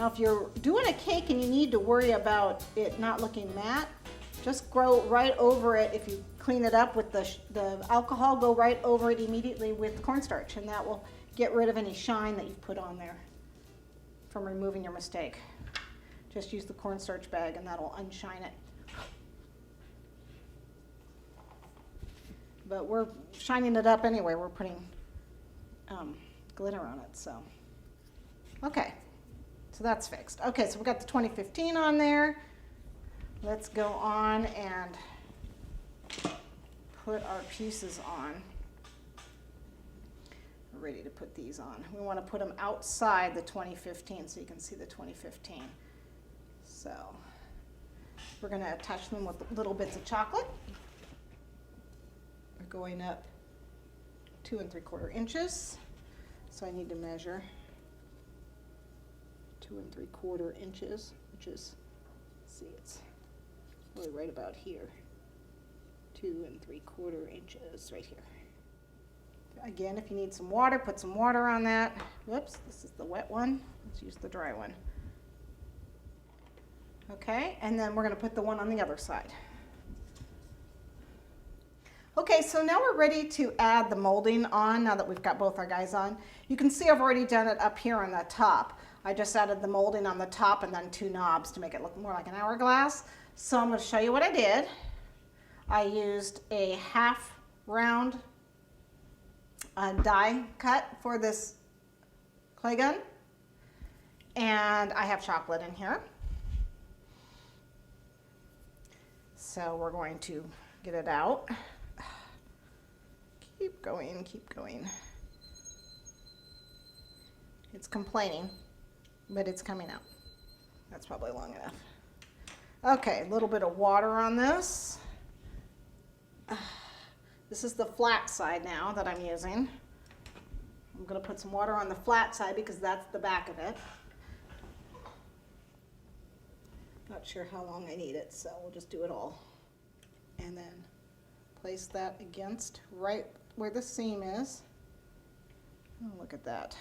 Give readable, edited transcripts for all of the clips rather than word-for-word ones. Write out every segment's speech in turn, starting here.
Now if you're doing a cake and you need to worry about it not looking matte, just go right over it. If you clean it up with the alcohol, go right over it immediately with cornstarch, and that will get rid of any shine that you've put on there from removing your mistake. Just use the cornstarch bag and that'll unshine it. But we're shining it up anyway. We're putting glitter on it, so. Okay, so that's fixed. Okay, so we got the 2015 on there. Let's go on and put our pieces on. We're ready to put these on. We want to put them outside the 2015 so you can see the 2015. So we're going to attach them with little bits of chocolate. We're going up 2 3/4 inches. So I need to measure 2 3/4 inches, which is, let's see, it's really right about here. 2 3/4 inches right here. Again, if you need some water, put some water on that. Whoops, this is the wet one. Let's use the dry one. Okay, and then we're going to put the one on the other side. Okay, so now we're ready to add the molding on now that we've got both our guys on. You can see I've already done it up here on the top. I just added the molding on the top and then 2 knobs to make it look more like an hourglass. So I'm going to show you what I did. I used a half round die cut for this clay gun, and I have chocolate in here. So we're going to get it out. Keep going, keep going. It's complaining, but it's coming out. That's probably long enough. Okay, a little bit of water on this. This is the flat side now that I'm using. I'm going to put some water on the flat side because that's the back of it. Not sure how long I need it, so we'll just do it all. And then place that against right where the seam is. Oh, look at that.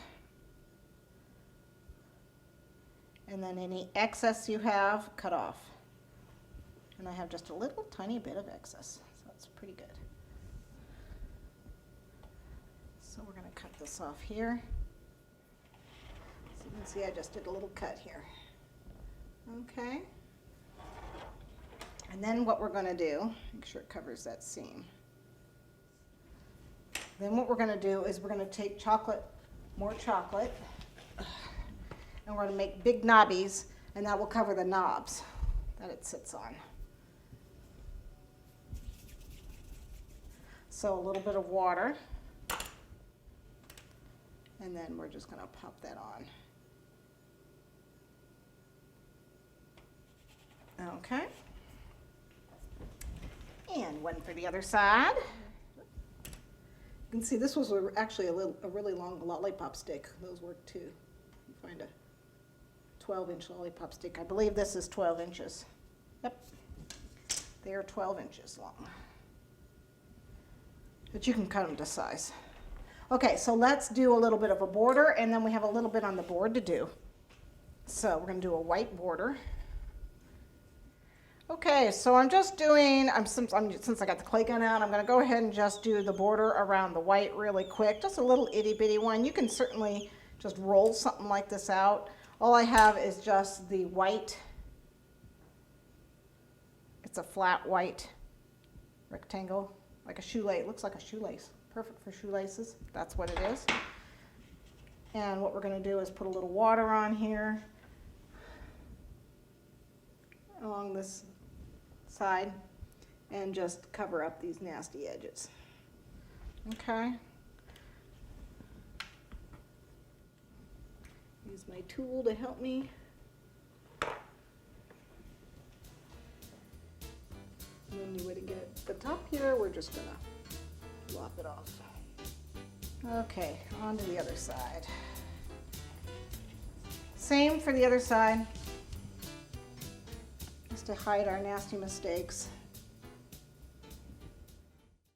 And then any excess you have, cut off. And I have just a little tiny bit of excess, so that's pretty good. So we're going to cut this off here. So you can see I just did a little cut here. Okay. And then what we're going to do, make sure it covers that seam. Then what we're going to do is we're going to take chocolate, more chocolate, and we're going to make big knobbies, and that will cover the knobs that it sits on. So a little bit of water, and then we're just going to pop that on. Okay. And one for the other side. You can see this was actually a really long lollipop stick. Those work too. You find a 12-inch lollipop stick. I believe this is 12 inches. Yep. They are 12 inches long. But you can cut them to size. Okay, so let's do a little bit of a border, and then we have a little bit on the board to do. So we're going to do a white border. Okay, so I'm just doing, since I got the clay gun out, I'm going to go ahead and just do the border around the white really quick. Just a little itty bitty one. You can certainly just roll something like this out. All I have is just the white. It's a flat white rectangle, like a shoelace. It looks like a shoelace. Perfect for shoelaces. That's what it is. And what we're going to do is put a little water on here along this side and just cover up these nasty edges. Okay. Use my tool to help me. And then you would get the top here, we're just gonna lop it off. Okay, on to the other side. Same for the other side. Just to hide our nasty mistakes.